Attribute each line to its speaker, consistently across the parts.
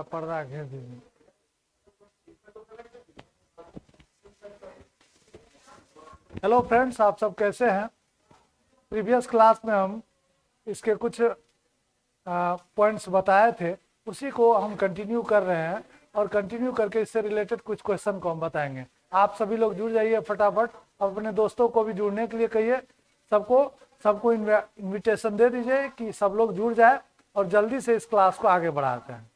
Speaker 1: पर्दा घेर दीजिए। हेलो फ्रेंड्स, आप सब कैसे हैं? प्रीवियस क्लास में हम इसके कुछ पॉइंट्स बताए थे, उसी को हम कंटिन्यू कर रहे हैं और कंटिन्यू करके इससे रिलेटेड कुछ क्वेश्चन को हम बताएंगे। आप सभी लोग जुड़ जाइए फटाफट, अपने दोस्तों को भी जुड़ने के लिए कहिए। सबको इन्विटेशन दे दीजिए कि सब लोग जुड़ जाए और जल्दी से इस क्लास को आगे बढ़ाते हैं।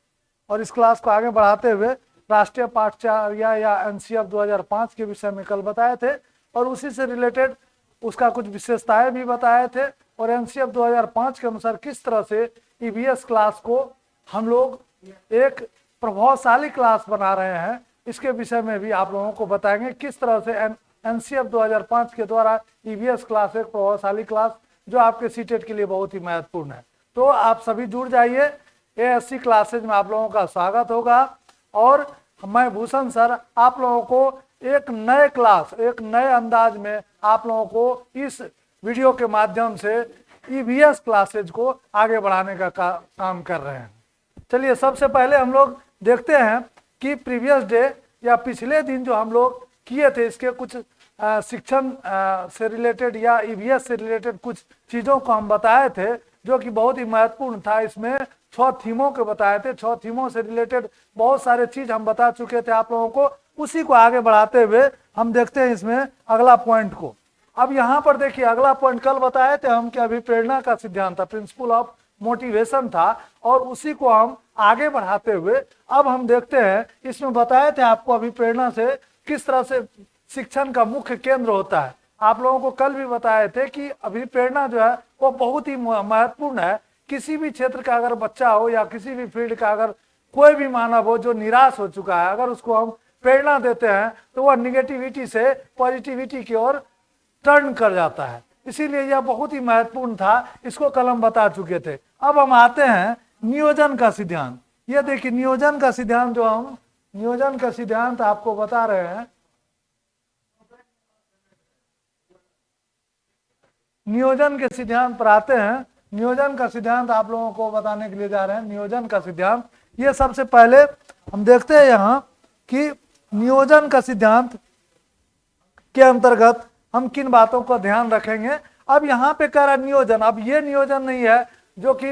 Speaker 1: और इस क्लास को आगे बढ़ाते हुए राष्ट्रीय पाठ्यचर्या या एनसीईआरटी 2005 के विषय में कल बताए थे और उसी से रिलेटेड उसका कुछ विशेषताएं भी बताए थे और एनसीईआरटी 2005 के अनुसार किस तरह से ईवीएस क्लास को हम लोग एक प्रभावशाली क्लास बना रहे हैं, इसके विषय में भी आप लोगों को बताएंगे। किस तरह से एनसीईआरटी 2005 के द्वारा ईवीएस क्लास एक प्रभावशाली क्लास जो आपके सीटेट के लिए बहुत ही महत्वपूर्ण है। तो आप सभी जुड़ जाइए, एएससी क्लासेज में आप लोगों का स्वागत होगा। और मैं भूषण सर आप लोगों को एक नए क्लास, एक नए अंदाज में आप लोगों को इस वीडियो के माध्यम से ईवीएस क्लासेज को आगे बढ़ाने का काम कर रहे हैं। चलिए सबसे पहले हम लोग देखते हैं कि प्रीवियस डे या पिछले दिन जो हम लोग किए थे, इसके कुछ शिक्षण से रिलेटेड या ईवीएस से रिलेटेड कुछ चीज़ों को हम बताए थे जो कि बहुत ही महत्वपूर्ण था। इसमें 6 थीमों के बताए थे, 6 थीमों से रिलेटेड बहुत सारे चीज हम बता चुके थे आप लोगों को। उसी को आगे बढ़ाते हुए हम देखते हैं इसमें अगला पॉइंट को। अब यहाँ पर देखिए अगला पॉइंट कल बताए थे हम कि अभिप्रेरणा का सिद्धांत था, प्रिंसिपल ऑफ मोटिवेशन था, और उसी को हम आगे बढ़ाते हुए अब हम देखते हैं इसमें बताए थे आपको अभिप्रेरणा से किस तरह से शिक्षण का मुख्य केंद्र होता है। आप लोगों को कल भी बताए थे कि अभिप्रेरणा जो है वो बहुत ही महत्वपूर्ण है। किसी भी क्षेत्र का अगर बच्चा हो या किसी भी फील्ड का अगर कोई भी मानव हो जो निराश हो चुका है, अगर उसको हम प्रेरणा देते हैं तो वह निगेटिविटी से पॉजिटिविटी की ओर टर्न कर जाता है। इसीलिए यह बहुत ही महत्वपूर्ण था, इसको कल हम बता चुके थे। अब हम आते हैं नियोजन का सिद्धांत। ये देखिए नियोजन का सिद्धांत जो हम नियोजन का सिद्धांत आपको बता रहे हैं। नियोजन के सिद्धांत पर आते हैं। नियोजन का सिद्धांत आप लोगों को बताने के लिए जा रहे हैं। नियोजन का सिद्धांत, ये सबसे पहले हम देखते हैं यहाँ कि नियोजन का सिद्धांत के अंतर्गत हम किन बातों को ध्यान रखेंगे। अब यहाँ पे कह रहा है नियोजन। अब ये नियोजन नहीं है जो कि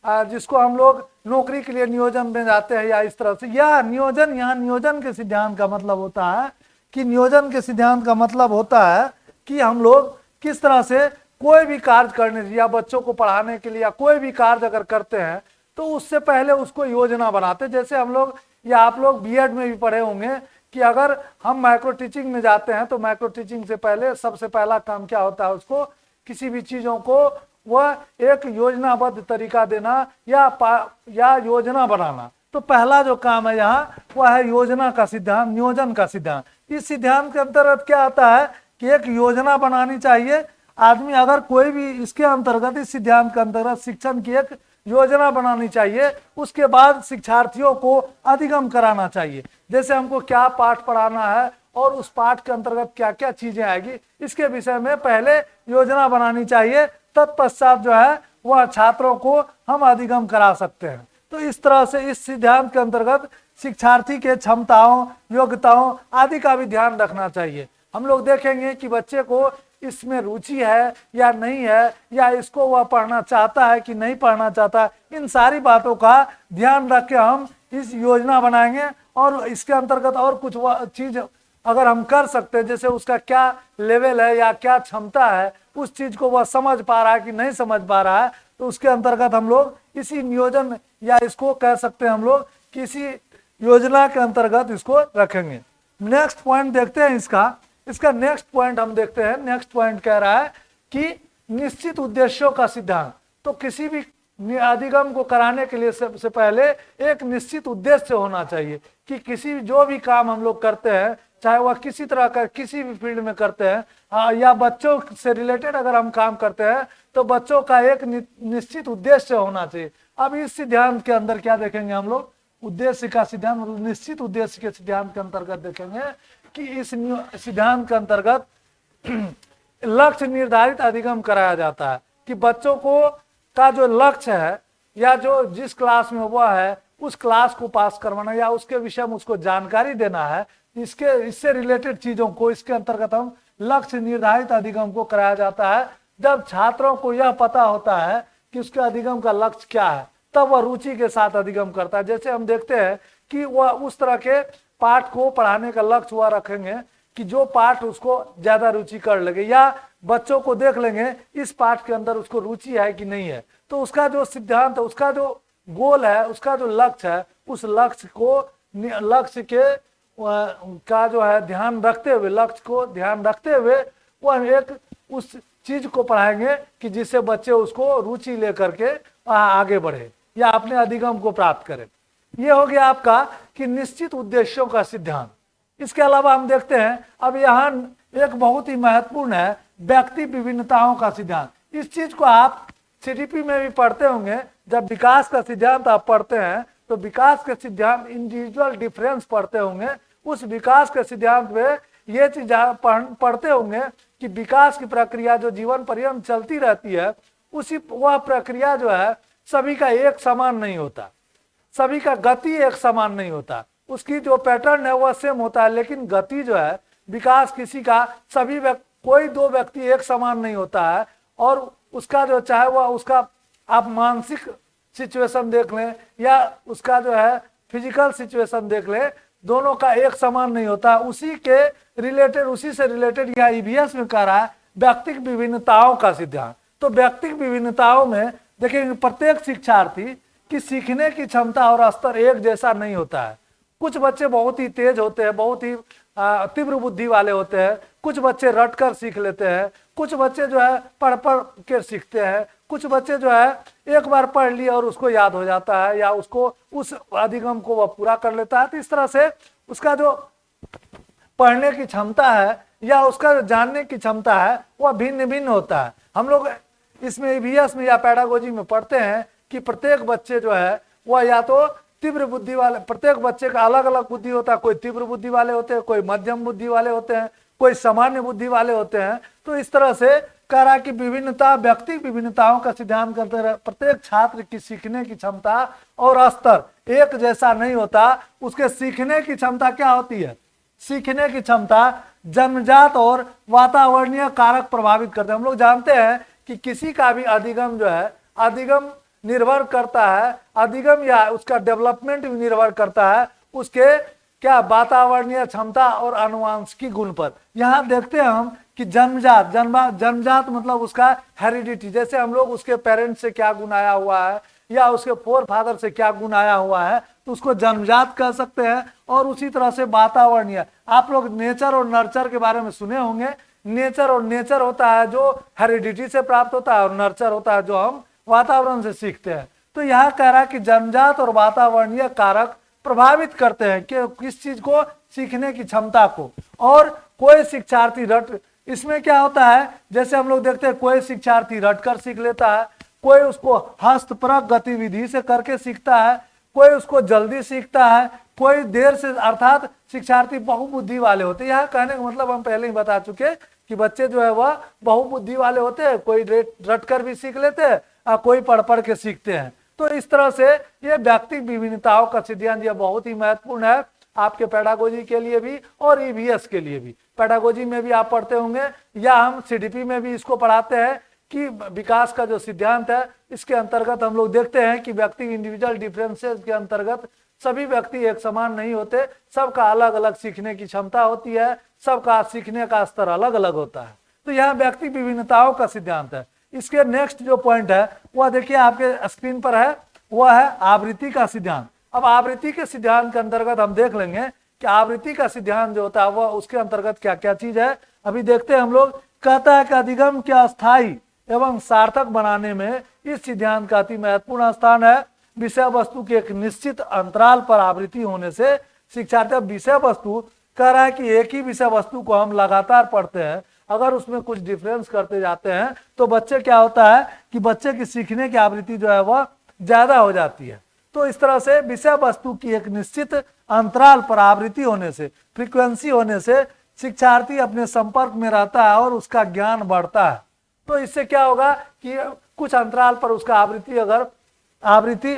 Speaker 1: जिसको हम लोग नौकरी के लिए नियोजन में जाते हैं या इस तरह से। यह नियोजन, यहाँ नियोजन के सिद्धांत का मतलब होता है कि नियोजन के सिद्धांत का मतलब होता है कि हम लोग किस तरह से कोई भी कार्य करने या बच्चों को पढ़ाने के लिए या कोई भी कार्य अगर करते हैं तो उससे पहले उसको योजना बनाते। जैसे हम लोग या आप लोग बीएड में भी पढ़े होंगे कि अगर हम माइक्रो टीचिंग में जाते हैं तो माइक्रो टीचिंग से पहले सबसे पहला काम क्या होता है, उसको किसी भी चीज़ों को वह एक योजनाबद्ध तरीका देना या योजना बनाना। तो पहला जो काम है यहाँ वह है योजना का सिद्धांत, नियोजन का सिद्धांत। इस सिद्धांत के अंतर्गत क्या आता है कि एक योजना बनानी चाहिए आदमी। अगर कोई भी इसके अंतर्गत, इस सिद्धांत के अंतर्गत शिक्षण की एक योजना बनानी चाहिए। उसके बाद शिक्षार्थियों को अधिगम कराना चाहिए, जैसे हमको क्या पाठ पढ़ाना है और उस पाठ के अंतर्गत क्या क्या चीजें आएगी, इसके विषय में पहले योजना बनानी चाहिए। तत्पश्चात जो है वह छात्रों को हम अधिगम करा सकते हैं। तो इस तरह से इस सिद्धांत के अंतर्गत शिक्षार्थी के क्षमताओं, योग्यताओं आदि का भी ध्यान रखना चाहिए। हम लोग देखेंगे कि बच्चे को इसमें रुचि है या नहीं है, या इसको वह पढ़ना चाहता है कि नहीं पढ़ना चाहता, इन सारी बातों का ध्यान रख के हम इस योजना बनाएंगे। और इसके अंतर्गत और कुछ चीज अगर हम कर सकते हैं, जैसे उसका क्या लेवल है या क्या क्षमता है, उस चीज को वह समझ पा रहा है कि नहीं समझ पा रहा है, तो उसके अंतर्गत हम लोग इसी नियोजन या इसको कह सकते हैं हम लोग किसी योजना के अंतर्गत इसको रखेंगे। नेक्स्ट पॉइंट देखते हैं इसका नेक्स्ट पॉइंट हम देखते हैं। नेक्स्ट पॉइंट कह रहा है कि निश्चित उद्देश्यों का सिद्धांत। तो किसी भी अधिगम को कराने के लिए सबसे पहले एक निश्चित उद्देश्य होना चाहिए कि किसी जो भी काम हम लोग करते हैं, चाहे वह किसी तरह का किसी भी फील्ड में करते हैं या बच्चों से रिलेटेड अगर हम काम करते हैं तो बच्चों का एक निश्चित उद्देश्य होना चाहिए। अब इस सिद्धांत के अंदर क्या देखेंगे हम लोग, उद्देश्य का सिद्धांत, निश्चित उद्देश्य के सिद्धांत के अंतर्गत देखेंगे कि इस सिद्धांत के अंतर्गत लक्ष्य निर्धारित अधिगम कराया जाता है कि बच्चों को का जो लक्ष्य है या जो जिस क्लास में हुआ है उस क्लास को पास करवाना या उसके विषय में उसको जानकारी देना है, इससे रिलेटेड चीजों को इसके अंतर्गत हम लक्ष्य निर्धारित अधिगम को कराया जाता है। जब छात्रों को यह पता होता है कि उसके अधिगम का लक्ष्य क्या है, तब वह रुचि के साथ अधिगम करता है। जैसे हम देखते हैं कि वह उस तरह के पाठ को पढ़ाने का लक्ष्य वह रखेंगे कि जो पाठ उसको ज्यादा रुचि कर लगे, या बच्चों को देख लेंगे इस पाठ के अंदर उसको रुचि है कि नहीं है, तो उसका जो सिद्धांत है, उसका जो गोल है, उसका जो लक्ष्य है, उस लक्ष्य के का जो है ध्यान रखते हुए, लक्ष्य को ध्यान रखते हुए वह एक उस चीज को पढ़ाएंगे कि जिससे बच्चे उसको रुचि लेकर के आगे बढ़े या अपने अधिगम को प्राप्त करें। ये हो गया आपका कि निश्चित उद्देश्यों का सिद्धांत। इसके अलावा हम देखते हैं अब यहाँ एक बहुत ही महत्वपूर्ण है व्यक्ति विभिन्नताओं का सिद्धांत। इस चीज को आप सीडीपी में भी पढ़ते होंगे। जब विकास का सिद्धांत आप पढ़ते हैं तो विकास के सिद्धांत इंडिविजुअल डिफरेंस पढ़ते होंगे। उस विकास के सिद्धांत में ये चीज पढ़ते होंगे कि विकास की प्रक्रिया जो जीवन पर्यंत चलती रहती है, वह प्रक्रिया जो है सभी का एक समान नहीं होता, सभी का गति एक समान नहीं होता। उसकी जो पैटर्न है वह सेम होता है, लेकिन गति जो है विकास किसी का कोई दो व्यक्ति एक समान नहीं होता है। और उसका जो चाहे वह उसका आप मानसिक सिचुएशन देख लें या उसका जो है फिजिकल सिचुएशन देख लें, दोनों का एक समान नहीं होता। उसी से रिलेटेड यह ईवीएस में कह रहा है व्यक्तिक विभिन्नताओं का सिद्धांत। तो व्यक्तिक विभिन्नताओं में देखेंगे प्रत्येक शिक्षार्थी की सीखने की क्षमता और स्तर एक जैसा नहीं होता है। कुछ बच्चे बहुत ही तेज होते हैं, बहुत ही तीव्र बुद्धि वाले होते हैं, कुछ बच्चे रट कर सीख लेते हैं, कुछ बच्चे जो है पढ़ के सीखते हैं, कुछ बच्चे जो है एक बार पढ़ लिया और उसको याद हो जाता है या उसको उस अधिगम को वह पूरा कर लेता है। तो इस तरह से उसका जो पढ़ने की क्षमता है या उसका जो जानने की क्षमता है वह भिन्न भिन्न होता है। हम लोग इसमें ईवीएस में या पैडागोजी में पढ़ते हैं कि प्रत्येक बच्चे जो है वह या तो तीव्र बुद्धि वाले, प्रत्येक बच्चे का अलग अलग बुद्धि होता है। कोई तीव्र बुद्धि वाले होते हैं, कोई मध्यम बुद्धि वाले होते हैं, कोई सामान्य बुद्धि वाले होते हैं। तो इस तरह से कह रहा कि विभिन्नता व्यक्ति विभिन्नताओं का सिद्धांत करते रहे। प्रत्येक छात्र की सीखने की क्षमता और स्तर एक जैसा नहीं होता। उसके सीखने की क्षमता क्या होती है? सीखने की क्षमता जन्मजात और वातावरणीय कारक प्रभावित करते हैं। हम लोग जानते हैं कि किसी का भी अधिगम जो है, अधिगम निर्भर करता है, अधिगम या उसका डेवलपमेंट भी निर्भर करता है उसके क्या वातावरणीय क्षमता और आनुवंशिकी गुण पर। यहाँ देखते हैं हम कि जन्मजात मतलब उसका हेरिडिटी, जैसे हम लोग उसके पेरेंट्स से क्या गुण आया हुआ है या उसके फोर फादर से क्या गुण आया हुआ है, तो उसको जन्मजात कह सकते हैं। और उसी तरह से वातावरणीय, आप लोग नेचर और नर्चर के बारे में सुने होंगे। नेचर होता है जो हेरिडिटी से प्राप्त होता है और नर्चर होता है जो हम वातावरण से सीखते हैं। तो यहाँ कह रहा है कि जन्मजात और वातावरणीय कारक प्रभावित करते हैं कि किस चीज को, सीखने की क्षमता को। और कोई शिक्षार्थी इसमें क्या होता है, जैसे हम लोग देखते हैं कोई शिक्षार्थी रट कर सीख लेता है, कोई उसको हस्तपरक गतिविधि से करके सीखता है, कोई उसको जल्दी सीखता है, कोई देर से। अर्थात शिक्षार्थी बहुबुद्धि वाले होते हैं। यहाँ कहने का मतलब हम पहले ही बता चुके कि बच्चे जो है वह बहुबुद्धि वाले होते हैं। कोई रट कर भी सीख लेते हैं, कोई पढ़ के सीखते हैं। तो इस तरह से ये व्यक्तिक विभिन्नताओं का सिद्धांत यह बहुत ही महत्वपूर्ण है आपके पेडागोजी के लिए भी और ईवीएस के लिए भी। पेडागोजी में भी आप पढ़ते होंगे या हम सीडीपी में भी इसको पढ़ाते हैं कि विकास का जो सिद्धांत है, इसके अंतर्गत हम लोग देखते हैं कि व्यक्ति इंडिविजुअल डिफरेंसेस के अंतर्गत सभी व्यक्ति एक समान नहीं होते, सबका अलग अलग सीखने की क्षमता होती है, सबका सीखने का स्तर अलग अलग होता है। तो यहाँ व्यक्ति विभिन्नताओं का सिद्धांत है। इसके नेक्स्ट जो पॉइंट है वह देखिए आपके स्क्रीन पर है, वह है आवृत्ति का सिद्धांत। अब आवृत्ति के सिद्धांत के अंतर्गत हम देख लेंगे कि आवृत्ति का सिद्धांत जो होता है वह उसके अंतर्गत क्या क्या चीज है। अभी देखते हैं हम लोग। कहता है कि अधिगम के अस्थायी एवं सार्थक बनाने में इस सिद्धांत का अति महत्वपूर्ण स्थान है। विषय वस्तु के एक निश्चित अंतराल पर आवृत्ति होने से शिक्षार्थी, विषय वस्तु कह रहा है कि एक ही विषय वस्तु को हम लगातार पढ़ते हैं, अगर उसमें कुछ डिफरेंस करते जाते हैं तो बच्चे क्या होता है कि बच्चे की सीखने की आवृत्ति जो है वह ज्यादा हो जाती है। तो इस तरह से विषय वस्तु की एक निश्चित अंतराल पर आवृत्ति होने से, फ्रीक्वेंसी होने से शिक्षार्थी अपने संपर्क में रहता है और उसका ज्ञान बढ़ता है। तो इससे क्या होगा कि कुछ अंतराल पर उसका आवृत्ति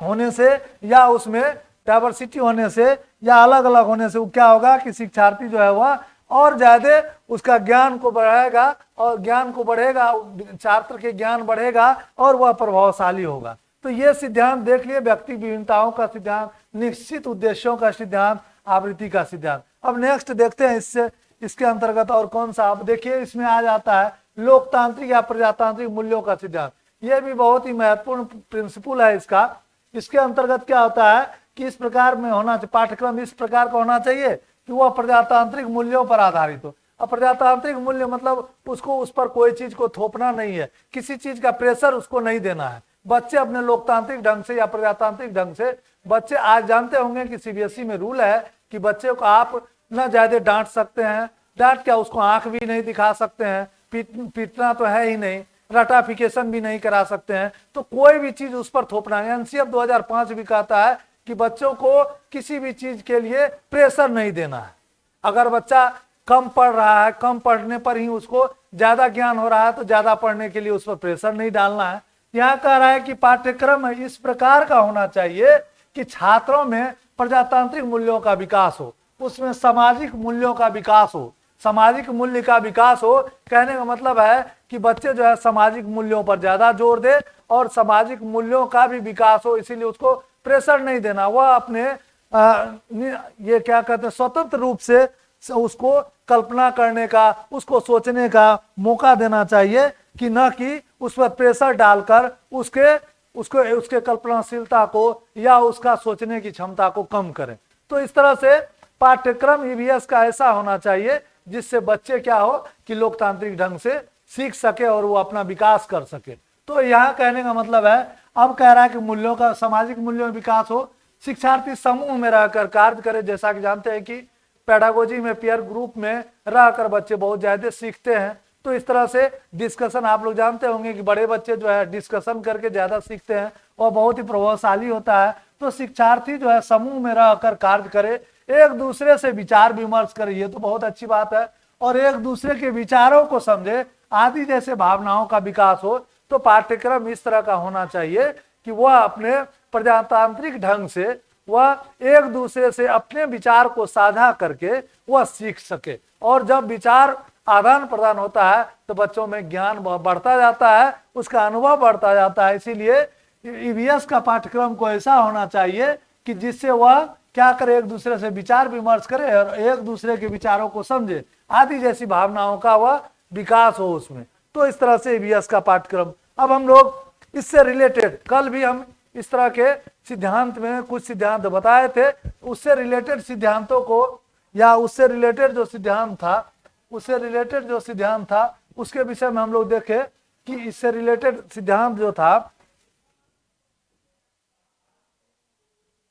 Speaker 1: होने से या उसमें डाइवर्सिटी होने से या अलग अलग होने से वो क्या होगा कि शिक्षार्थी जो है वह और ज्यादा उसका ज्ञान को बढ़ाएगा और ज्ञान को बढ़ेगा, छात्र के ज्ञान बढ़ेगा और वह प्रभावशाली होगा। तो ये सिद्धांत देख लिए, व्यक्ति विभिन्नताओं का सिद्धांत, निश्चित उद्देश्यों का सिद्धांत, आवृत्ति का सिद्धांत। अब नेक्स्ट देखते हैं इसके अंतर्गत और कौन सा। आप देखिए इसमें आ जाता है लोकतांत्रिक या प्रजातांत्रिक मूल्यों का सिद्धांत। यह भी बहुत ही महत्वपूर्ण प्रिंसिपल है इसका। इसके अंतर्गत क्या होता है कि इस प्रकार में होना चाहिए, पाठ्यक्रम इस प्रकार का होना चाहिए कि वह प्रजातांत्रिक मूल्यों पर आधारित हो। अब प्रजातांत्रिक मूल्य मतलब उसको उस पर कोई चीज को थोपना नहीं है, किसी चीज का प्रेशर उसको नहीं देना है। बच्चे अपने लोकतांत्रिक ढंग से या प्रजातांत्रिक ढंग से, बच्चे आज जानते होंगे कि सीबीएसई में रूल है कि बच्चे को आप ना ज्यादा डांट सकते हैं, डांट क्या उसको आंख भी नहीं दिखा सकते हैं, पीटना तो है ही नहीं, रटाफिकेशन भी नहीं करा सकते हैं, तो कोई भी चीज उस पर थोपना है। एनसीएफ 2005 भी कहता है कि बच्चों को किसी भी चीज के लिए प्रेशर नहीं देना है। अगर बच्चा कम पढ़ रहा है, कम पढ़ने पर ही उसको ज्यादा ज्ञान हो रहा है तो ज्यादा पढ़ने के लिए उस पर प्रेशर नहीं डालना है। यहाँ कह रहा है कि पाठ्यक्रम इस प्रकार का होना चाहिए कि छात्रों में प्रजातांत्रिक मूल्यों का विकास हो, उसमें सामाजिक मूल्यों का विकास हो, सामाजिक मूल्य का विकास हो। कहने का मतलब है कि बच्चे जो है सामाजिक मूल्यों पर ज्यादा जोर दे और सामाजिक मूल्यों का भी विकास हो, इसीलिए उसको प्रेशर नहीं देना। वह अपने ये क्या कहते हैं स्वतंत्र रूप से उसको कल्पना करने का, उसको सोचने का मौका देना चाहिए कि न कि उस पर प्रेशर डालकर उसके कल्पनाशीलता को या उसका सोचने की क्षमता को कम करें। तो इस तरह से पाठ्यक्रम ईवीएस का ऐसा होना चाहिए जिससे बच्चे क्या हो कि लोकतांत्रिक ढंग से सीख सके और वो अपना विकास कर सके। तो यहाँ कहने का मतलब है, अब कह रहा है कि मूल्यों का, सामाजिक मूल्यों में विकास हो, शिक्षार्थी समूह में रहकर कार्य करे। जैसा कि जानते हैं कि पेडागोजी में पीयर ग्रुप में रहकर बच्चे बहुत ज्यादा सीखते हैं। तो इस तरह से डिस्कशन, आप लोग जानते होंगे कि बड़े बच्चे जो है डिस्कशन करके ज्यादा सीखते हैं और बहुत ही प्रभावशाली होता है। तो शिक्षार्थी जो है समूह में रहकर कार्य करे, एक दूसरे से विचार विमर्श करे, ये तो बहुत अच्छी बात है, और एक दूसरे के विचारों को समझे आदि जैसे भावनाओं का विकास हो। तो पाठ्यक्रम इस तरह का होना चाहिए कि वह अपने प्रजातांत्रिक ढंग से वह एक दूसरे से अपने विचार को साझा करके वह सीख सके। और जब विचार आदान प्रदान होता है तो बच्चों में ज्ञान बढ़ता जाता है, उसका अनुभव बढ़ता जाता है। इसीलिए ईवीएस का पाठ्यक्रम को ऐसा होना चाहिए कि जिससे वह क्या करे, एक दूसरे से विचार विमर्श करे और एक दूसरे के विचारों को समझे आदि जैसी भावनाओं का वह विकास हो उसमें। तो इस तरह से ईवीएस का पाठ्यक्रम। अब हम लोग इससे रिलेटेड, कल भी हम इस तरह के सिद्धांत में कुछ सिद्धांत बताए थे, उससे रिलेटेड सिद्धांतों को या उससे रिलेटेड जो सिद्धांत था उसके विषय में हम लोग देखे कि इससे रिलेटेड सिद्धांत जो था,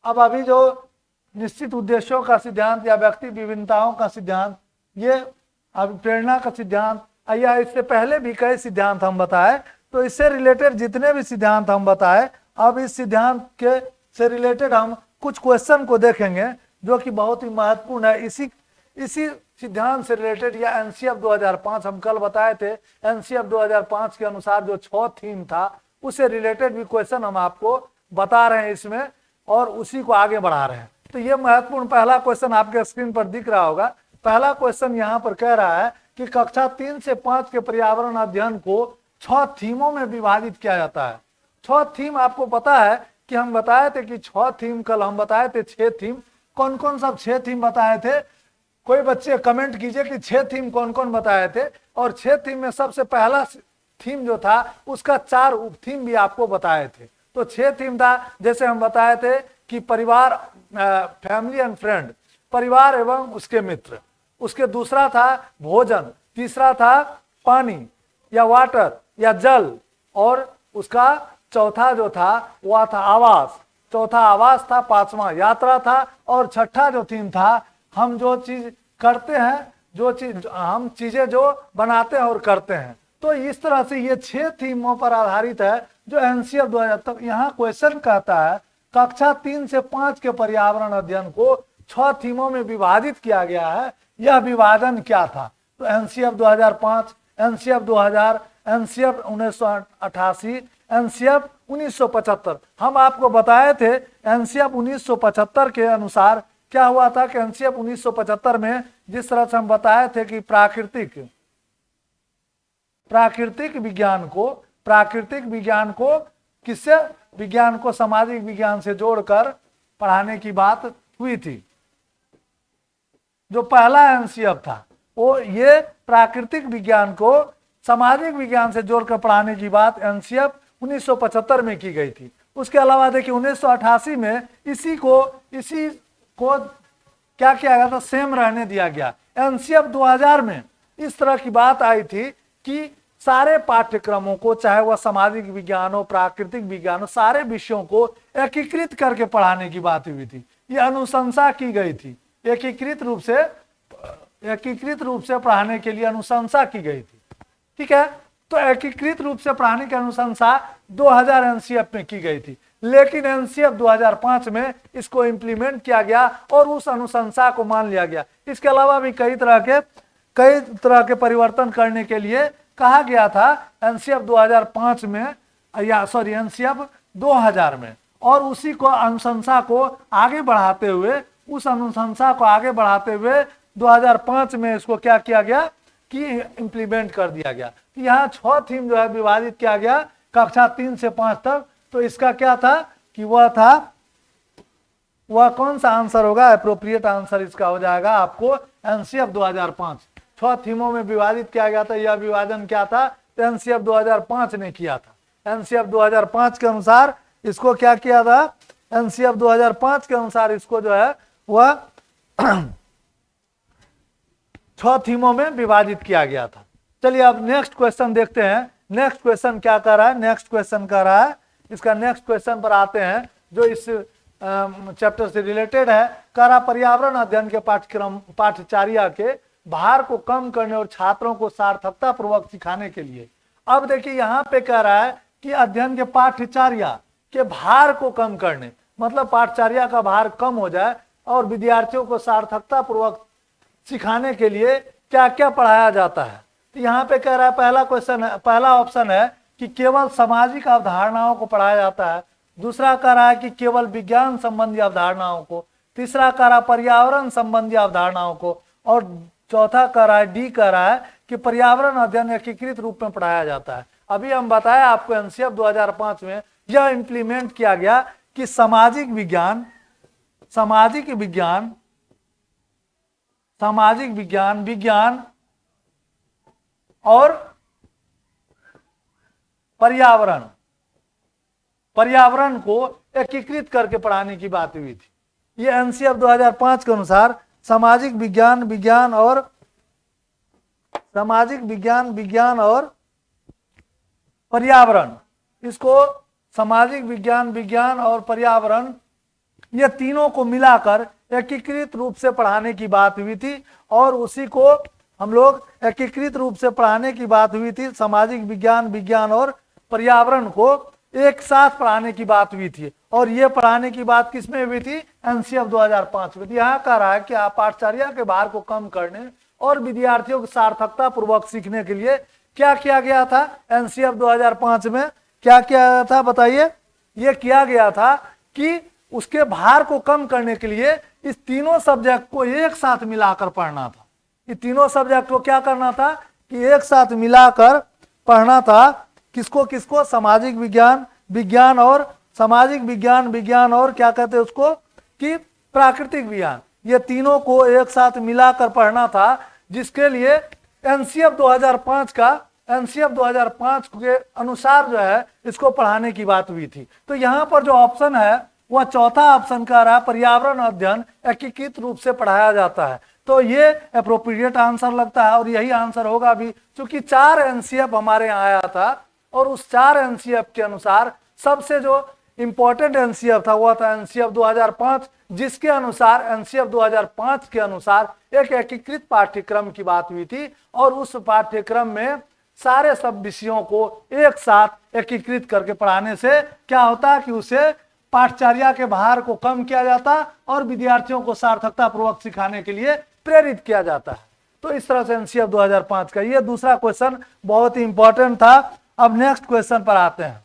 Speaker 1: अब अभी जो निश्चित उद्देश्यों का सिद्धांत या व्यक्ति विभिन्नताओं का सिद्धांत, ये अब प्रेरणा का सिद्धांत, या इससे पहले भी कई सिद्धांत हम बताए। तो इससे रिलेटेड जितने भी सिद्धांत हम बताए, अब इस सिद्धांत के से रिलेटेड हम कुछ क्वेश्चन को देखेंगे जो कि बहुत ही महत्वपूर्ण है। इसी सिद्धांत से रिलेटेड या एनसीएफ 2005 हम कल बताए थे, एनसीएफ 2005 के अनुसार जो 6 थीम था उससे रिलेटेड भी क्वेश्चन हम आपको बता रहे हैं इसमें और उसी को आगे बढ़ा रहे हैं। तो ये महत्वपूर्ण पहला क्वेश्चन आपके स्क्रीन पर दिख रहा होगा। पहला क्वेश्चन यहाँ पर कह रहा है कि कक्षा 3 से 5 के पर्यावरण अध्ययन को 6 थीमों में विभाजित किया जाता है। 6 थीम आपको पता है कि हम बताए थे कि 6 थीम, कल हम बताए थे 6 थीम। कौन कौन सा 6 थीम बताए थे? कोई बच्चे कमेंट कीजिए कि 6 थीम कौन कौन बताए थे। और 6 थीम में सबसे पहला थीम जो था उसका 4 उप थीम भी आपको बताए थे। तो 6 थीम था, जैसे हम बताए थे कि परिवार, फैमिली एंड फ्रेंड, परिवार एवं उसके मित्र। उसके दूसरा था भोजन, तीसरा था पानी या वाटर या जल, और उसका चौथा जो था वह था आवास। चौथा आवास था, पांचवा यात्रा था, और छठा जो थीम था हम जो चीज करते हैं, हम चीजें जो बनाते हैं और करते हैं। तो इस तरह से ये 6 थीमों पर आधारित है जो एनसीएफ 2000 तक। यहाँ क्वेश्चन कहता है कक्षा 3 से 5 के पर्यावरण अध्ययन को 6 थीमों में विभाजित किया गया है, यह विभाजन क्या था? तो एनसीएफ 2005, एनसीएफ 2000, एनसीएफ 1988, एनसीएफ 1975। हम आपको बताए थे एनसीएफ 1975 के अनुसार क्या हुआ था कि एनसीएफ 1975 में जिस तरह से हम बताए थे कि प्राकृतिक विज्ञान को किससे, विज्ञान को सामाजिक विज्ञान से जोड़कर पढ़ाने की बात हुई थी। जो पहला एनसीएफ था वो ये प्राकृतिक विज्ञान को सामाजिक विज्ञान से जोड़कर पढ़ाने की बात एनसीएफ 1975 में की गई थी। उसके अलावा देखिए 1988 में इसी को क्या किया गया था, सेम रहने दिया गया। एनसीएफ 2000 में इस तरह की बात आई थी कि सारे पाठ्यक्रमों को, चाहे वह सामाजिक विज्ञान हो, प्राकृतिक विज्ञान हो, सारे विषयों को एकीकृत करके पढ़ाने की बात हुई थी। ये अनुशंसा की गई थी, एकीकृत रूप से पढ़ाने के लिए अनुशंसा की गई थी। ठीक है, तो एकीकृत रूप से पढ़ाने की अनुशंसा 2000 एनसीएफ में की गई थी, लेकिन एनसीएफ 2005 में इसको इम्प्लीमेंट किया गया और उस अनुशंसा को मान लिया गया। इसके अलावा भी कई तरह के परिवर्तन करने के लिए कहा गया था एनसीएफ 2005 में, या सॉरी एनसीएफ 2000 में, और उसी को अनुशंसा को आगे बढ़ाते हुए 2005 में इसको क्या किया गया कि इम्प्लीमेंट कर दिया गया। यहाँ 6 थीम जो है विभाजित किया गया कक्षा 3 से 5 तक। तो इसका क्या था कि वह कौन सा आंसर होगा, एप्रोप्रिएट आंसर इसका हो जाएगा आपको एनसीएफ 2005। 6 थीमों में विभाजित किया गया था। यह विभाजन क्या था, तो एनसीएफ 2005 ने किया था। एनसीएफ 2005 के अनुसार इसको क्या किया था, एनसीएफ 2005 के अनुसार इसको जो है वह 6 थीमों में विभाजित किया गया था। चलिए अब नेक्स्ट क्वेश्चन देखते हैं। नेक्स्ट क्वेश्चन क्या कर रहा है, नेक्स्ट क्वेश्चन कर रहा है, इसका नेक्स्ट क्वेश्चन पर आते हैं जो इस चैप्टर से रिलेटेड है। कह रहा पर्यावरण अध्ययन के पाठ्यचर्या के भार को कम करने और छात्रों को सार्थकता पूर्वक सिखाने के लिए। अब देखिए यहाँ पे कह रहा है कि अध्ययन के पाठ्यचर्या के भार को कम करने, मतलब पाठ्यचर्या का भार कम हो जाए और विद्यार्थियों को सार्थकता पूर्वक सिखाने के लिए क्या क्या पढ़ाया जाता है। तो यहाँ पे कह रहा है पहला ऑप्शन है कि केवल सामाजिक अवधारणाओं को पढ़ाया जाता है। दूसरा कह रहा है कि केवल विज्ञान संबंधी अवधारणाओं को। तीसरा कह रहा है पर्यावरण संबंधी अवधारणाओं को। और चौथा कह रहा है, डी कह रहा है कि पर्यावरण अध्ययन एकीकृत रूप में पढ़ाया जाता है। अभी हम बताया आपको एनसीएफ 2005 में यह इंप्लीमेंट किया गया कि सामाजिक विज्ञान और पर्यावरण को एकीकृत करके पढ़ाने की बात हुई थी। ये एनसीएफ 2005 के अनुसार सामाजिक विज्ञान विज्ञान और पर्यावरण, इसको सामाजिक विज्ञान और पर्यावरण ये तीनों को मिलाकर एकीकृत रूप से पढ़ाने की बात हुई थी। और उसी को हम लोग एकीकृत रूप से पढ़ाने की बात हुई थी, सामाजिक विज्ञान और पर्यावरण को एक साथ पढ़ाने की बात हुई थी। और ये पढ़ाने की बात किसमें हुई थी, एनसीएफ 2005 में। यहाँ कह रहा है कि आप पाठ्यचर्या के भार को कम करने और विद्यार्थियों को सार्थकता पूर्वक सीखने के लिए क्या किया गया था एनसीएफ 2005 में, क्या किया था बताइए। ये किया गया था कि उसके भार को कम करने के लिए इस तीनों सब्जेक्ट को एक साथ मिलाकर पढ़ना था। ये तीनों सब्जेक्ट को क्या करना था कि एक साथ मिलाकर पढ़ना था। किसको सामाजिक विज्ञान और क्या कहते हैं उसको कि प्राकृतिक विज्ञान, ये तीनों को एक साथ मिलाकर पढ़ना था। जिसके लिए एनसीएफ 2005 के अनुसार जो है इसको पढ़ाने की बात हुई थी। तो यहाँ पर जो ऑप्शन है वह चौथा ऑप्शन कह रहा है पर्यावरण अध्ययन एकीकृत रूप से पढ़ाया जाता है। तो ये एप्रोप्रिएट आंसर लगता है और यही आंसर होगा भी, क्योंकि 4 एनसीएफ हमारे यहाँ आया था और उस 4 एनसीएफ के अनुसार सबसे जो इंपॉर्टेंट एनसीएफ था वह था एनसीएफ 2005, जिसके अनुसार एनसीएफ 2005 के अनुसार एक एकीकृत पाठ्यक्रम की बात हुई थी। और उस पाठ्यक्रम में सारे सब विषयों को एक साथ एकीकृत करके पढ़ाने से क्या होता है कि उसे पाठ्यचर्या के भार को कम किया जाता और विद्यार्थियों को सार्थकता पूर्वक सिखाने के लिए प्रेरित किया जाता है। तो इस तरह से एनसीएफ 2005 का ये दूसरा क्वेश्चन बहुत ही इंपॉर्टेंट था। अब नेक्स्ट क्वेश्चन पर आते हैं।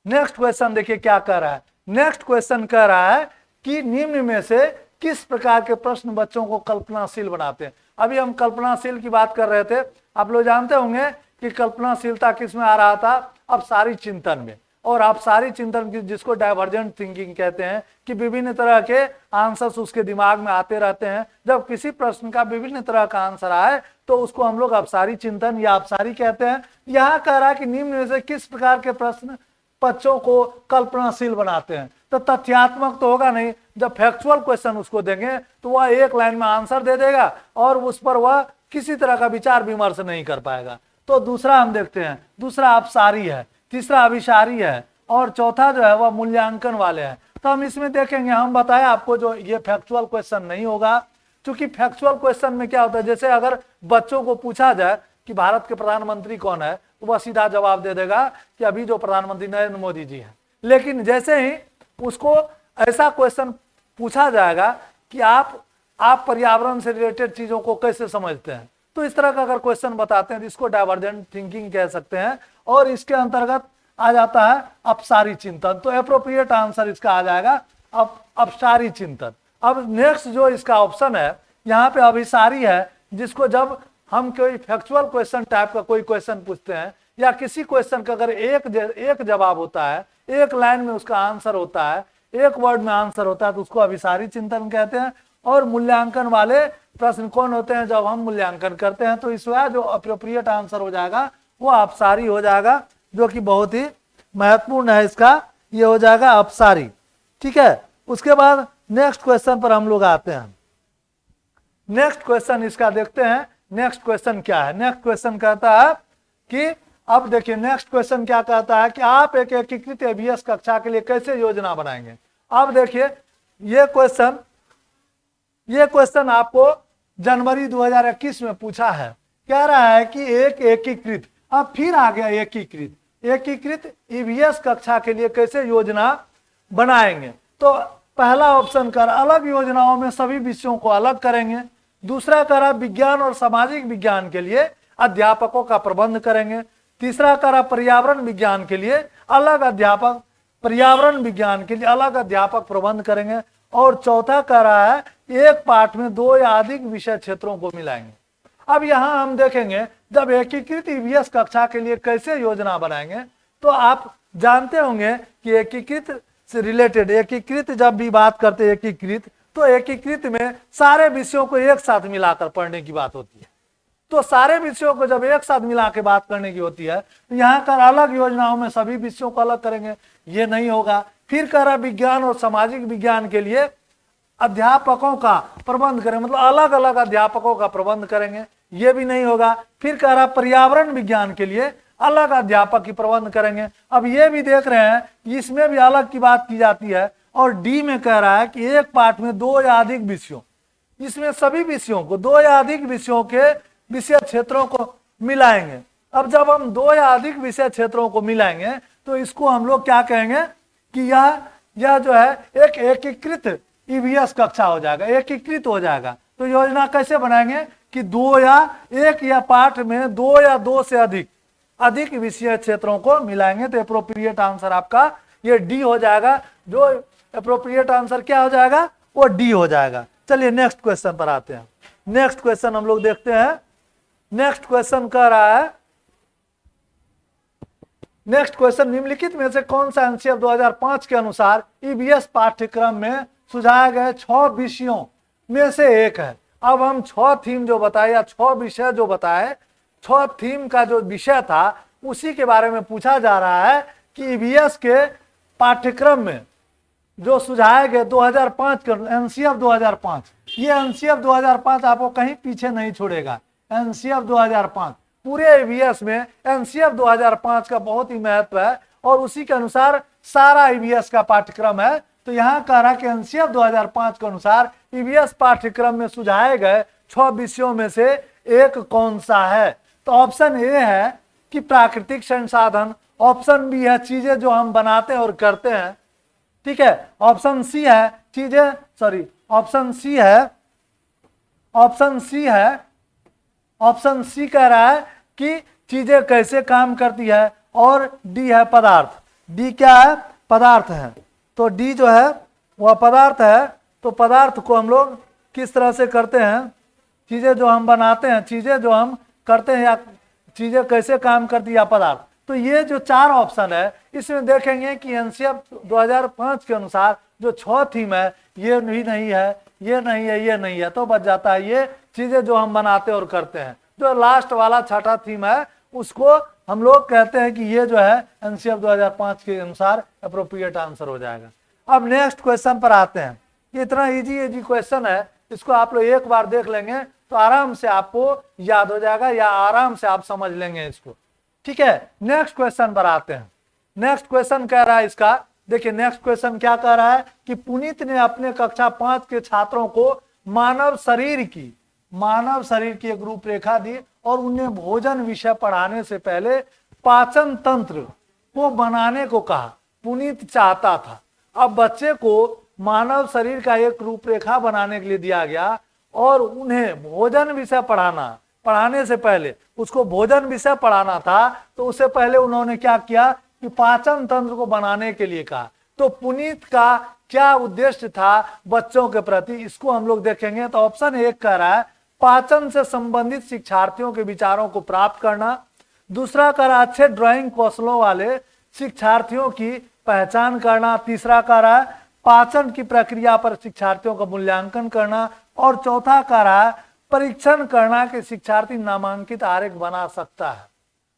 Speaker 1: नेक्स्ट क्वेश्चन देखिए क्या कह रहा है। नेक्स्ट क्वेश्चन कह रहा है कि निम्न में से किस प्रकार के प्रश्न बच्चों को कल्पनाशील बनाते हैं। अभी हम कल्पनाशील की बात कर रहे थे, आप लोग जानते होंगे कि कल्पनाशीलता किस में आ रहा था, अब सारी चिंतन में। और आप सारी चिंतन की, जिसको डाइवर्जेंट थिंकिंग कहते हैं, कि विभिन्न तरह के आंसर्स उसके दिमाग में आते रहते हैं। जब किसी प्रश्न का विभिन्न तरह का आंसर आए तो उसको हम लोग अपसारी चिंतन या अपसारी कहते हैं। यहाँ कह रहा है कि निम्न में से किस प्रकार के प्रश्न बच्चों को कल्पनाशील बनाते हैं। तो तथ्यात्मक तो होगा नहीं, जब फैक्चुअल क्वेश्चन उसको देंगे तो वह एक लाइन में आंसर दे देगा और उस पर वह किसी तरह का विचार विमर्श नहीं कर पाएगा। तो दूसरा हम देखते हैं, दूसरा अपसारी है, तीसरा अभिसारी है और चौथा जो है वह मूल्यांकन वाले हैं। तो हम इसमें देखेंगे, हम बताए आपको जो ये फैक्चुअल क्वेश्चन नहीं होगा, क्योंकि फैक्चुअल क्वेश्चन में क्या होता है, जैसे अगर बच्चों को पूछा जाए कि भारत के प्रधानमंत्री कौन है, तो वह सीधा जवाब दे देगा कि अभी जो प्रधानमंत्री नरेंद्र मोदी जी हैं। लेकिन जैसे ही उसको ऐसा क्वेश्चन पूछा जाएगा कि आप पर्यावरण से रिलेटेड चीजों को कैसे समझते हैं, तो इस तरह का अगर क्वेश्चन बताते हैं तो इसको डाइवर्जेंट थिंकिंग कह सकते हैं और इसके अंतर्गत आ जाता है अपसारी चिंतन। तो एप्रोप्रिएट आंसर इसका आ जाएगा अपसारी चिंतन। अब नेक्स्ट जो इसका ऑप्शन है यहाँ पे अभिसारी है, जिसको जब हम कोई फैक्चुअल क्वेश्चन टाइप का कोई क्वेश्चन पूछते हैं या किसी क्वेश्चन का अगर एक जवाब होता है, एक लाइन में उसका आंसर होता है, एक वर्ड में आंसर होता है, तो उसको अभिसारी चिंतन कहते हैं। और मूल्यांकन वाले प्रश्न कौन होते हैं, जब हम मूल्यांकन करते हैं तो इसका जो अप्रोप्रिएट आंसर हो जाएगा वो अपसारी हो जाएगा, जो कि बहुत ही महत्वपूर्ण है इसका, ये हो जाएगा अपसारी। ठीक है, उसके बाद नेक्स्ट क्वेश्चन पर हम लोग आते हैं। नेक्स्ट क्वेश्चन इसका देखते हैं। नेक्स्ट क्वेश्चन क्या है, नेक्स्ट क्वेश्चन कहता है कि अब देखिए नेक्स्ट क्वेश्चन क्या कहता है कि आप एक एकीकृत EVS कक्षा के लिए कैसे योजना बनाएंगे। अब देखिए ये क्वेश्चन आपको जनवरी 2021 में पूछा है। कह रहा है कि एक एकीकृत, अब फिर आ गया एकीकृत EVS कक्षा के लिए कैसे योजना बनाएंगे। तो पहला ऑप्शन कर अलग योजनाओं में सभी विषयों को अलग करेंगे। दूसरा करा विज्ञान और सामाजिक विज्ञान के लिए अध्यापकों का प्रबंध करेंगे। तीसरा करा पर्यावरण विज्ञान के लिए अलग अध्यापक, पर्यावरण विज्ञान के लिए अलग अध्यापक प्रबंध करेंगे। और चौथा कह रहा है एक पाठ में 2 या अधिक विषय क्षेत्रों को मिलाएंगे। अब यहाँ हम देखेंगे जब एकीकृत EVS कक्षा के लिए कैसे योजना बनाएंगे, तो आप जानते होंगे कि एकीकृत से रिलेटेड, एकीकृत जब भी बात करते हैं एकीकृत, तो एकीकृत में सारे विषयों को एक साथ मिलाकर पढ़ने की बात होती है। तो सारे विषयों को जब एक साथ मिला के बात करने की होती है तो यहाँ कर अलग योजनाओं में सभी विषयों को अलग करेंगे, ये नहीं होगा। फिर कह रहा विज्ञान और सामाजिक विज्ञान के लिए अध्यापकों का प्रबंध करें, मतलब अलग अलग अध्यापकों का प्रबंध करेंगे, ये भी नहीं होगा। फिर कह रहा पर्यावरण विज्ञान के लिए अलग अध्यापक की प्रबंध करेंगे। अब ये भी देख रहे हैं कि इसमें भी अलग की बात की जाती है। और डी में कह रहा है कि एक पाठ में 2 या अधिक विषयों, इसमें सभी विषयों को 2 या अधिक विषयों के विषय क्षेत्रों को मिलाएंगे। अब जब हम 2 या अधिक विषय क्षेत्रों को मिलाएंगे तो इसको हम लोग क्या कहेंगे कि यह जो है एक एकीकृत EVS कक्षा हो जाएगा, एकीकृत हो जाएगा। तो योजना कैसे बनाएंगे कि 2 या एक या पाठ में 2 या 2 से अधिक विषय क्षेत्रों को मिलाएंगे। तो एप्रोप्रिएट आंसर आपका ये डी हो जाएगा। जो एप्रोप्रिएट आंसर क्या हो जाएगा, वो डी हो जाएगा। चलिए नेक्स्ट क्वेश्चन पर आते हैं। नेक्स्ट क्वेश्चन हम लोग देखते हैं। नेक्स्ट क्वेश्चन कह रहा है, नेक्स्ट क्वेश्चन निम्नलिखित में से कौन सा NCF 2005 के अनुसार EVS पाठ्यक्रम में सुझाए गए 6 विषयों में से एक है। अब हम 6 थीम जो बताए या 6 विषय जो बताए, 6 थीम का जो विषय था उसी के बारे में पूछा जा रहा है कि EVS के पाठ्यक्रम में जो सुझाए गए 2005 के NCF 2005, ये NCF 2005 आपको कहीं पीछे नहीं छोड़ेगा। NCF 2005 पूरे EVS में NCF 2005 का बहुत ही महत्व है और उसी के अनुसार सारा EVS का पाठ्यक्रम है। तो यहाँ कह रहा कि NCF 2005 के अनुसार EVS पाठ्यक्रम में सुझाए गए 6 विषयों में से एक कौन सा है। तो ऑप्शन ए है कि प्राकृतिक संसाधन, ऑप्शन बी है चीजें जो हम बनाते हैं और करते हैं, ठीक है। ऑप्शन सी है ऑप्शन सी कह रहा है कि चीजें कैसे काम करती है और डी है पदार्थ। डी क्या है, पदार्थ है। तो डी जो है वह पदार्थ है। तो पदार्थ को हम लोग किस तरह से करते हैं, चीजें जो हम बनाते हैं, चीजें जो हम करते हैं, या चीजें कैसे काम करती है, या पदार्थ। तो ये जो 4 ऑप्शन है इसमें देखेंगे कि एनसीएफ 2005 के अनुसार जो 6 थीम है ये भी नहीं है, ये नहीं है, ये नहीं है, तो बच जाता है ये चीजें जो हम बनाते और करते हैं। जो लास्ट वाला 6ठा थीम है उसको हम लोग कहते हैं कि ये जो है एनसीएफ 2005 के अनुसार अप्रोप्रिएट आंसर हो जाएगा। अब नेक्स्ट क्वेश्चन पर आते हैं। ये इतना इजी क्वेश्चन है, इसको आप लोग एक बार देख लेंगे तो आराम से आपको याद हो जाएगा, या आराम से आप समझ लेंगे इसको। ठीक है, नेक्स्ट क्वेश्चन पर आते हैं। नेक्स्ट क्वेश्चन कह रहा है इसका, देखिए नेक्स्ट क्वेश्चन क्या कह रहा है कि पुनीत ने अपने कक्षा 5 के छात्रों को मानव शरीर की एक रूपरेखा दी और उन्हें भोजन विषय पढ़ाने से पहले पाचन तंत्र को बनाने को कहा। पुनीत चाहता था, अब बच्चे को मानव शरीर का एक रूपरेखा बनाने के लिए दिया गया और उन्हें भोजन विषय पढ़ाने से पहले उसको भोजन विषय पढ़ाना था, तो उससे पहले उन्होंने क्या किया कि पाचन तंत्र को बनाने के लिए कहा। तो पुनीत का क्या उद्देश्य था बच्चों के प्रति, इसको हम लोग देखेंगे। तो ऑप्शन 1 कह रहा है पाचन से संबंधित शिक्षार्थियों के विचारों को प्राप्त करना। दूसरा कह रहा है अच्छे ड्राइंग कौशलों वाले शिक्षार्थियों की पहचान करना। तीसरा कह रहा है पाचन की प्रक्रिया पर शिक्षार्थियों का मूल्यांकन करना। और चौथा कह रहा है परीक्षण करना कि शिक्षार्थी नामांकित आरेख बना सकता है।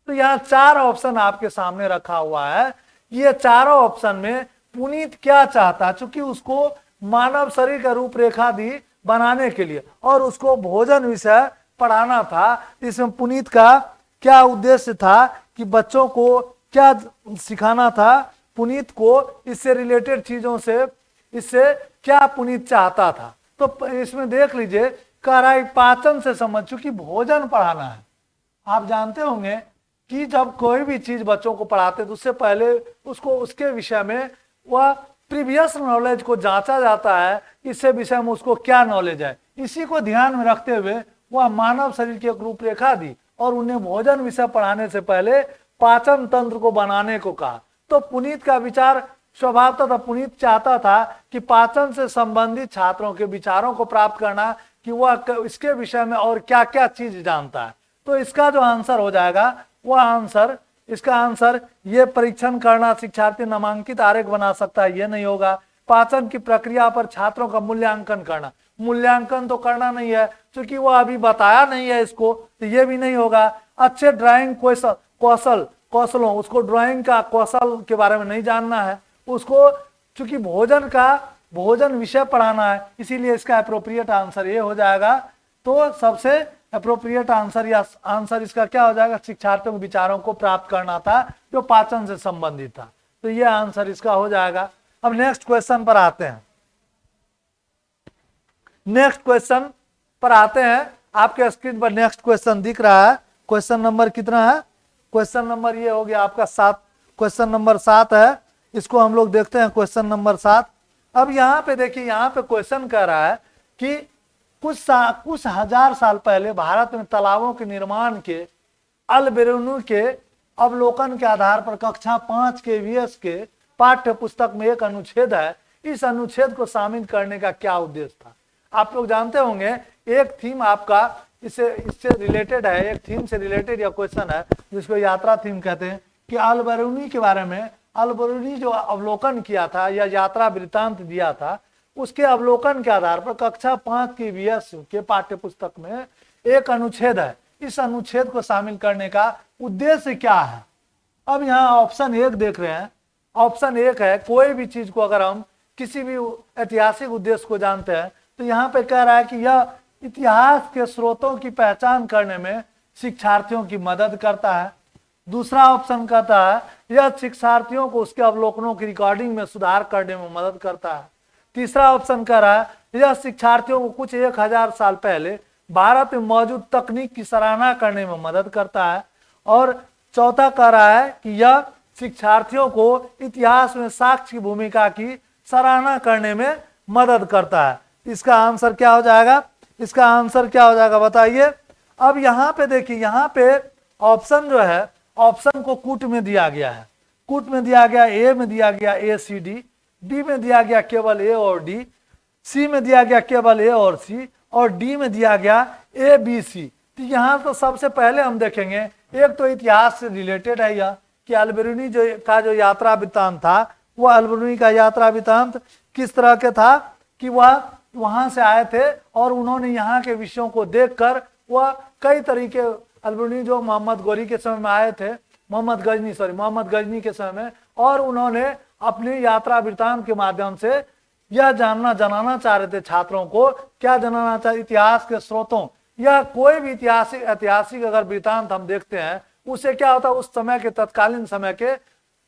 Speaker 1: तो यहाँ 4 ऑप्शन आपके सामने रखा हुआ है। ये चारों ऑप्शन में पुनीत क्या चाहता, चूंकि उसको मानव शरीर का रूपरेखा दी बनाने के लिए और उसको भोजन विषय पढ़ाना था। इसमें पुनीत का क्या उद्देश्य था कि बच्चों को क्या सिखाना था, पुनीत को इससे रिलेटेड चीजों से, इससे क्या पुनीत चाहता था। तो इसमें देख लीजिए, कह रहा है पाचन से संबंध, चूंकि भोजन पढ़ाना है। आप जानते होंगे कि जब कोई भी चीज बच्चों को पढ़ाते तो उससे पहले उसको उसके विषय में वह प्रीवियस नॉलेज को जांचा जाता है, इससे विषय में उसको क्या नॉलेज है। इसी को ध्यान में रखते हुए वह मानव शरीर की एक रूपरेखा दी और उन्हें भोजन विषय पढ़ाने से पहले पाचन तंत्र को बनाने को कहा। तो पुनीत का विचार स्वभावतः था, पुनीत चाहता था कि पाचन से संबंधित छात्रों के विचारों को प्राप्त करना कि वह इसके विषय में और क्या क्या चीज जानता है। तो इसका जो आंसर हो जाएगा वह आंसर, इसका आंसर ये परीक्षण करना, शिक्षार्थी नामांकित आरेख बना सकता है, ये नहीं होगा। पाचन की प्रक्रिया पर छात्रों का मूल्यांकन करना, मूल्यांकन तो करना नहीं है क्योंकि वह अभी बताया नहीं है इसको, तो ये भी नहीं होगा। अच्छे ड्राइंग कौशलों, उसको ड्राइंग का कौशल के बारे में नहीं जानना है, उसको चूंकि भोजन विषय पढ़ाना है, इसीलिए इसका अप्रोप्रिएट आंसर ये हो जाएगा। तो सबसे अप्रोप्रिएट आंसर या आंसर इसका क्या हो जाएगा, शिक्षार्थियों के विचारों को प्राप्त करना था जो पाचन से संबंधित था। तो ये आंसर इसका हो जाएगा। अब नेक्स्ट क्वेश्चन पर आते हैं। नेक्स्ट क्वेश्चन पर आते हैं। आपके स्क्रीन पर नेक्स्ट क्वेश्चन दिख रहा है। क्वेश्चन नंबर कितना है, क्वेश्चन नंबर ये हो गया आपका 7, क्वेश्चन नंबर 7 है। इसको हम लोग देखते हैं, क्वेश्चन नंबर 7। अब यहाँ पे देखिए, यहाँ पे क्वेश्चन कह रहा है कि कुछ हजार साल पहले भारत में तालाबों के निर्माण के अल्बेरुनी के अवलोकन के आधार पर कक्षा 5 के वीएस के पाठ्य पुस्तक में एक अनुच्छेद है। इस अनुच्छेद को शामिल करने का क्या उद्देश्य था। आप लोग जानते होंगे एक थीम आपका इससे रिलेटेड है, एक थीम से रिलेटेड यह क्वेश्चन है जिसको यात्रा थीम कहते हैं कि अल्बेरुनी के बारे में, अल्बेरुनी जो अवलोकन किया था या यात्रा वृत्तांत दिया था, उसके अवलोकन के आधार पर कक्षा 5 की वीएस के पाठ्य पुस्तक में एक अनुच्छेद है। इस अनुच्छेद को शामिल करने का उद्देश्य क्या है। अब यहाँ ऑप्शन 1 देख रहे हैं। ऑप्शन 1 है कोई भी चीज को अगर हम किसी भी ऐतिहासिक उद्देश्य को जानते हैं तो यहाँ पे कह रहा है कि यह इतिहास के स्रोतों की पहचान करने में शिक्षार्थियों की मदद करता है। दूसरा ऑप्शन कहता है यह शिक्षार्थियों को उसके अवलोकनों की रिकॉर्डिंग में सुधार करने में मदद करता है। तीसरा ऑप्शन कह रहा है यह शिक्षार्थियों को कुछ 1000 साल पहले भारत में मौजूद तकनीक की सराहना करने में मदद करता है। और चौथा कह रहा है कि यह शिक्षार्थियों को इतिहास में साक्ष्य की भूमिका की सराहना करने में मदद करता है। इसका आंसर क्या हो जाएगा, इसका आंसर क्या हो जाएगा बताइए। अब यहाँ पे देखिए, यहाँ पे ऑप्शन जो है, ऑप्शन को कूट में दिया गया है। कूट में दिया गया ए में दिया गया ए सी डी, बी में दिया गया केवल ए और डी, सी में दिया गया केवल ए और सी, और डी में दिया गया ए बी सी। तो यहाँ तो सबसे पहले हम देखेंगे, एक तो इतिहास से रिलेटेड है यह कि अल्बेरुनी जो यात्रा वृत्तांत था, वह अल्बेरुनी का यात्रा वृत्तांत किस तरह के था कि वह वहां से आए थे और उन्होंने यहाँ के विषयों को देखकर वह कई तरीके, अल्बेरुनी जो मोहम्मद गौरी के समय में आए थे, मोहम्मद गजनी के समय में, और उन्होंने अपनी यात्रा वृत्तांत के माध्यम से यह जनाना चाह रहे थे छात्रों को, क्या जनाना चाह, इतिहास के स्रोतों, यह कोई भी ऐतिहासिक अगर वृत्तांत हम देखते हैं उससे क्या होता है, उस समय के तत्कालीन समय के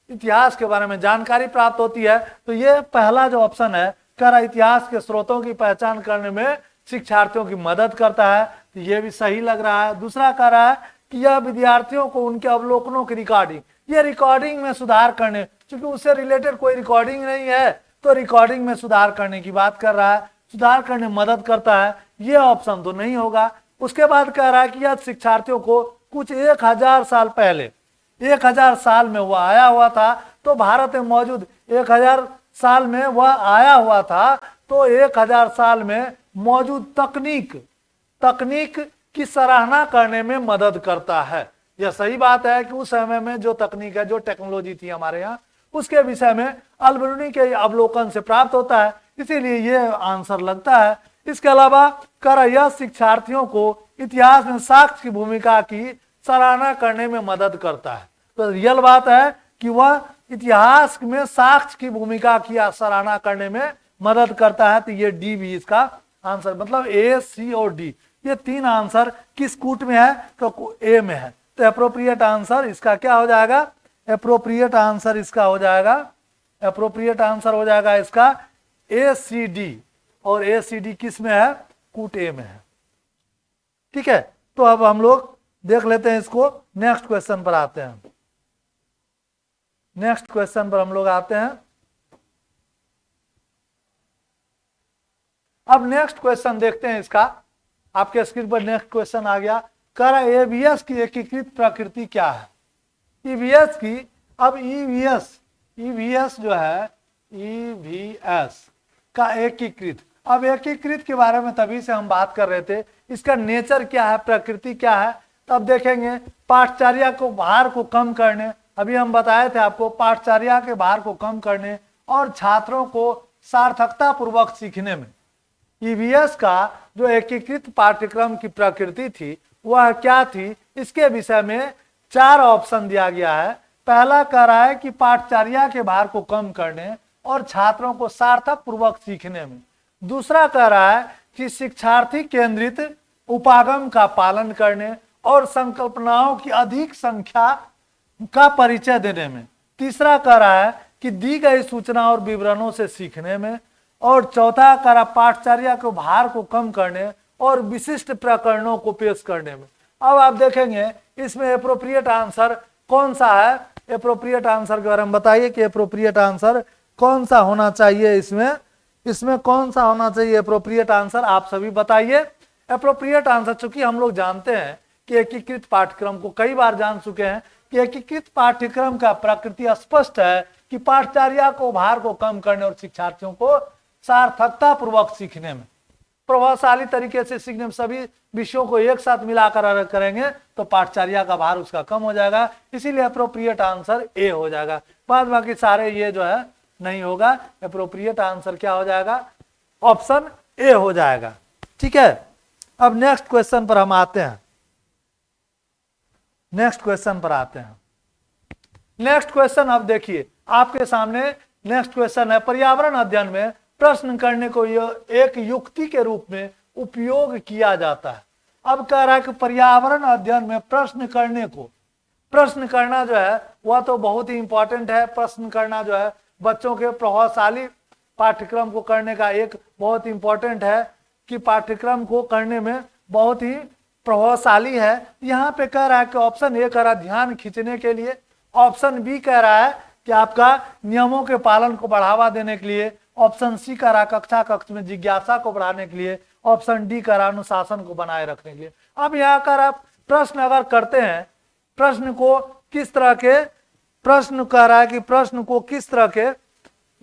Speaker 1: इतिहास के बारे में जानकारी प्राप्त होती है। तो ये पहला जो ऑप्शन है, कह रहा इतिहास के स्रोतों की पहचान करने में शिक्षार्थियों की मदद करता है, तो ये भी सही लग रहा है। दूसरा कह रहा है कि यह विद्यार्थियों को उनके अवलोकनों की रिकॉर्डिंग, ये रिकॉर्डिंग में सुधार करने, क्योंकि उससे रिलेटेड कोई रिकॉर्डिंग नहीं है तो रिकॉर्डिंग में सुधार करने की बात कर रहा है, सुधार करने में मदद करता है, ये ऑप्शन तो नहीं होगा। उसके बाद कह रहा है कि यह शिक्षार्थियों को कुछ 1000 साल पहले, 1000 साल में वह आया हुआ था, तो भारत में मौजूद 1000 साल में वह आया हुआ था, तो 1000 साल में मौजूद तकनीक की सराहना करने में मदद करता है। यह सही बात है कि उस समय में जो तकनीक है, जो टेक्नोलॉजी थी हमारे यहाँ, उसके विषय में अल्बेरुनी के अवलोकन से प्राप्त होता है, इसीलिए ये आंसर लगता है। इसके अलावा कर यह शिक्षार्थियों को इतिहास में साक्ष्य की भूमिका की सराहना करने में मदद करता है। तो रियल बात है कि वह इतिहास में साक्ष्य की भूमिका की सराहना करने में मदद करता है, तो ये डी भी इसका आंसर, मतलब ए सी और डी, ये 3 आंसर किस कूट में है, तो ए में है। तो एप्रोप्रिएट आंसर इसका क्या हो जाएगा, एप्रोप्रिएट आंसर इसका हो जाएगा, एप्रोप्रिएट आंसर हो जाएगा इसका ए सी डी, और ए सी डी किस में है, कूट ए में है। ठीक है, तो अब हम लोग देख लेते हैं इसको, नेक्स्ट क्वेश्चन पर आते हैं। नेक्स्ट क्वेश्चन पर हम लोग आते हैं। अब नेक्स्ट क्वेश्चन देखते हैं इसका, आपके स्क्रीन पर नेक्स्ट क्वेश्चन आ गया, कर ईवीएस की एकीकृत प्रकृति क्या है। ईवीएस की, अब ईवीएस जो है, ईवीएस का एकीकृत, अब एकीकृत के बारे में तभी से हम बात कर रहे थे, इसका नेचर क्या है, प्रकृति क्या है, तब देखेंगे। पाठचर्या को भार को कम करने, अभी हम बताए थे आपको, पाठचर्या के भार को कम करने और छात्रों को सार्थकता पूर्वक सीखने में ईवीएस का जो एकीकृत पाठ्यक्रम की प्रकृति थी वह क्या थी, इसके विषय में 4 ऑप्शन दिया गया है। पहला कह रहा है कि पाठचर्या के भार को कम करने और छात्रों को सार्थक पूर्वक सीखने में। दूसरा कह रहा है कि शिक्षार्थी केंद्रित उपागम का पालन करने और संकल्पनाओं की अधिक संख्या का परिचय देने में। तीसरा कह रहा है कि दी गई सूचना और विवरणों से सीखने में। और चौथा कह रहा पाठचर्या के भार को कम करने और विशिष्ट प्रकरणों को पेश करने में। अब आप देखेंगे इसमें एप्रोप्रिएट आंसर कौन सा है, एप्रोप्रिएट आंसर के बारे में बताइए कि एप्रोप्रिएट आंसर कौन सा होना चाहिए, इसमें कौन सा होना चाहिए एप्रोप्रिएट आंसर, आप सभी बताइए। एप्रोप्रिएट आंसर, चूंकि हम लोग जानते हैं कि एकीकृत पाठ्यक्रम को कई बार जान चुके हैं कि एकीकृत पाठ्यक्रम का प्रकृति स्पष्ट है कि पाठचर्या को भार को कम करने और शिक्षार्थियों को सार्थकता पूर्वक सीखने में, प्रभावशाली तरीके से सीखने में, सभी विषयों को एक साथ मिलाकर करेंगे तो पाठचर्या का भार उसका कम हो जाएगा, इसीलिए एप्रोप्रिएट आंसर ए हो जाएगा। बाद बाकी सारे ये जो है नहीं होगा, एप्रोप्रिएट आंसर क्या हो जाएगा, ऑप्शन ए हो जाएगा। ठीक है, अब नेक्स्ट क्वेश्चन पर हम आते हैं। नेक्स्ट क्वेश्चन पर आते हैं। नेक्स्ट क्वेश्चन अब देखिए आपके सामने, नेक्स्ट क्वेश्चन है पर्यावरण अध्ययन में प्रश्न करने को एक युक्ति के रूप में उपयोग किया जाता है। अब कह रहा है कि पर्यावरण अध्ययन में प्रश्न करने को, प्रश्न करना जो है वह तो बहुत ही इंपॉर्टेंट है। प्रश्न करना जो है बच्चों के प्रभावशाली पाठ्यक्रम को करने का एक बहुत इंपॉर्टेंट है कि पाठ्यक्रम को करने में बहुत ही प्रभावशाली है। यहाँ पे कह रहा है कि ऑप्शन ए कह रहा है ध्यान खींचने के लिए, ऑप्शन बी कह रहा है कि आपका नियमों के पालन को बढ़ावा देने के लिए, ऑप्शन सी कह रहा कक्ष में जिज्ञासा को बढ़ाने के लिए, ऑप्शन डी कह रहा अनुशासन को बनाए रखने के लिए। अब यहाँ कर आप प्रश्न अगर करते हैं, प्रश्न को किस तरह के प्रश्न कह रहा है कि प्रश्न को किस तरह के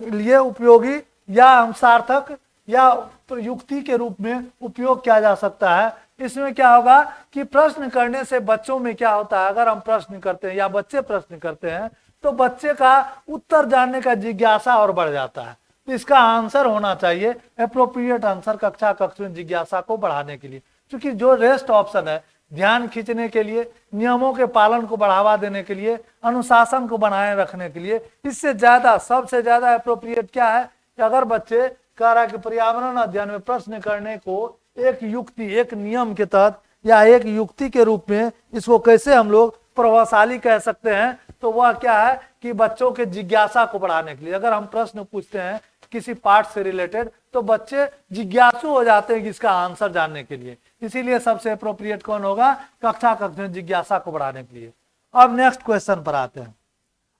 Speaker 1: लिए उपयोगी या हम सार्थक या युक्ति के रूप में उपयोग किया जा सकता है। इसमें क्या होगा कि प्रश्न करने से बच्चों में क्या होता है, अगर हम प्रश्न करते हैं या बच्चे प्रश्न करते हैं तो बच्चे का उत्तर जानने का जिज्ञासा और बढ़ जाता है। तो इसका आंसर होना चाहिए एप्रोप्रिएट आंसर कक्षा में जिज्ञासा को बढ़ाने के लिए, क्योंकि जो रेस्ट ऑप्शन है ध्यान खींचने के लिए, नियमों के पालन को बढ़ावा देने के लिए, अनुशासन को बनाए रखने के लिए, इससे ज्यादा सबसे ज्यादा एप्रोप्रिएट क्या है कि अगर बच्चे कह रहा है कि पर्यावरण अध्ययन में प्रश्न करने को एक युक्ति, एक नियम के तहत या एक युक्ति के रूप में इसको कैसे हम लोग प्रभावशाली कह सकते हैं, तो वह क्या है कि बच्चों के जिज्ञासा को बढ़ाने के लिए अगर हम प्रश्न पूछते हैं किसी पाठ से रिलेटेड तो बच्चे जिज्ञासु हो जाते हैं कि इसका आंसर जानने के लिए। इसीलिए सबसे अप्रोप्रिएट कौन होगा, कक्षा में जिज्ञासा को बढ़ाने के लिए। अब नेक्स्ट क्वेश्चन पर आते हैं।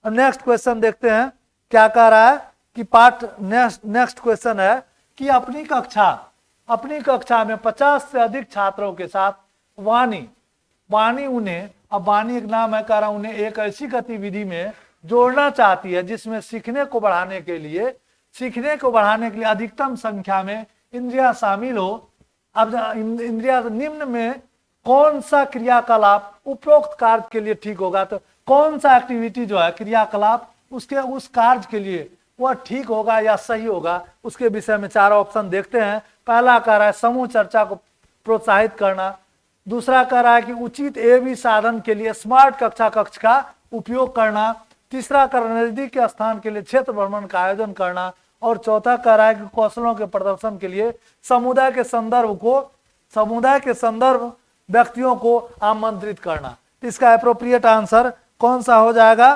Speaker 1: अब नेक्स्ट क्वेश्चन देखते हैं क्या कह रहा है कि पाठ नेक्स्ट क्वेश्चन है कि अपनी कक्षा में 50 से अधिक छात्रों के साथ वाणी उन्हें, अब वाणी एक नाम है, कह रहा उन्हें एक ऐसी गतिविधि में जोड़ना चाहती है जिसमें सीखने को बढ़ाने के लिए अधिकतम संख्या में इंद्रियां शामिल हो। अब इंद्रिया निम्न में कौन सा क्रियाकलाप उपरोक्त कार्य के लिए ठीक होगा, तो कौन सा एक्टिविटी जो है क्रियाकलाप उसके उस कार्य के लिए वह ठीक होगा या सही होगा, उसके विषय में 4 ऑप्शन देखते हैं। पहला कह रहा है समूह चर्चा को प्रोत्साहित करना, दूसरा कह रहा है कि उचित एवी साधन के लिए स्मार्ट कक्ष का उपयोग करना, तीसरा कह रहा है नजदीक के स्थान के लिए क्षेत्र भ्रमण का आयोजन करना, और चौथा कह रहा है कि कौशलों के प्रदर्शन के लिए समुदाय के संदर्भ व्यक्तियों को आमंत्रित करना। इसका एप्रोप्रिएट आंसर कौन सा हो जाएगा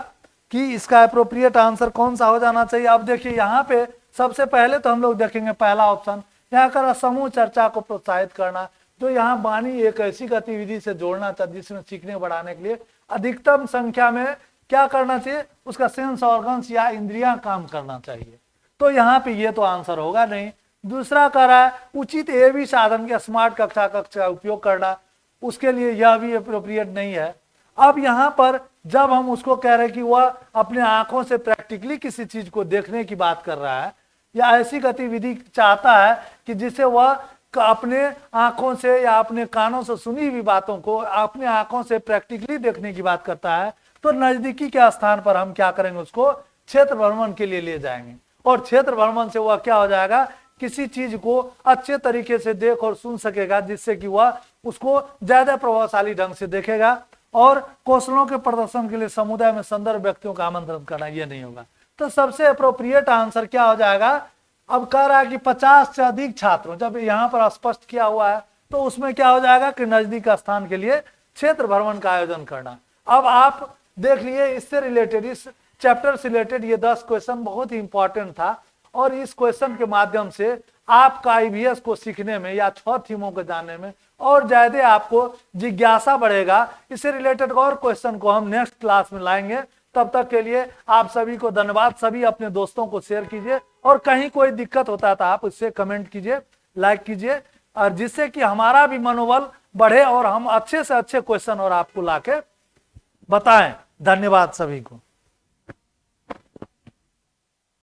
Speaker 1: कि इसका एप्रोप्रिएट आंसर कौन सा हो जाना चाहिए। अब देखिए यहाँ पे सबसे पहले तो हम लोग देखेंगे पहला ऑप्शन, यहाँ कर समूह चर्चा को प्रोत्साहित करना। तो यहाँ वाणी एक ऐसी गतिविधि से जोड़ना चाहिए जिसमें सीखने बढ़ाने के लिए अधिकतम संख्या में क्या करना चाहिए, उसका सेंस ऑर्गन्स या इंद्रियां काम करना चाहिए। तो यहाँ पे ये तो आंसर होगा नहीं। दूसरा कह रहा है उचित एवी साधन के स्मार्ट कक्षा का उपयोग करना, उसके लिए यह भी अप्रोप्रिएट नहीं है। अब यहाँ पर जब हम उसको कह रहे हैं कि वह अपने आंखों से प्रैक्टिकली किसी चीज को देखने की बात कर रहा है या ऐसी गतिविधि चाहता है कि जिसे वह अपने आंखों से या अपने कानों से सुनी हुई बातों को अपने आंखों से प्रैक्टिकली देखने की बात करता है, तो नजदीकी के स्थान पर हम क्या करेंगे, उसको क्षेत्र भ्रमण के लिए ले जाएंगे। और क्षेत्र भ्रमण से वह क्या हो जाएगा, किसी चीज को अच्छे तरीके से देख और सुन सकेगा, जिससे कि वह उसको ज्यादा प्रभावशाली ढंग से देखेगा। और कौशलों के प्रदर्शन के लिए समुदाय में संदर्भ व्यक्तियों का आमंत्रण करना, यह नहीं होगा। तो सबसे अप्रोप्रिएट आंसर क्या हो जाएगा, अब कह रहा है कि 50 से अधिक छात्रों, जब यहाँ पर स्पष्ट किया हुआ है तो उसमें क्या हो जाएगा कि नजदीक स्थान के लिए क्षेत्र भ्रमण का आयोजन करना। अब आप देख लिए इससे रिलेटेड, इस चैप्टर से रिलेटेड ये 10 क्वेश्चन बहुत ही इंपॉर्टेंट था, और इस क्वेश्चन के माध्यम से आपका ईवीएस को सीखने में या 6 थीमों को जानने में और ज्यादा आपको जिज्ञासा बढ़ेगा। इससे रिलेटेड और क्वेश्चन को हम नेक्स्ट क्लास में लाएंगे। तब तक के लिए आप सभी को धन्यवाद। सभी अपने दोस्तों को शेयर कीजिए, और कहीं कोई दिक्कत होता है तो आप उससे कमेंट कीजिए, लाइक कीजिए, और जिससे कि हमारा भी मनोबल बढ़े और हम अच्छे से अच्छे क्वेश्चन और आपको लाके बताएं। धन्यवाद सभी को।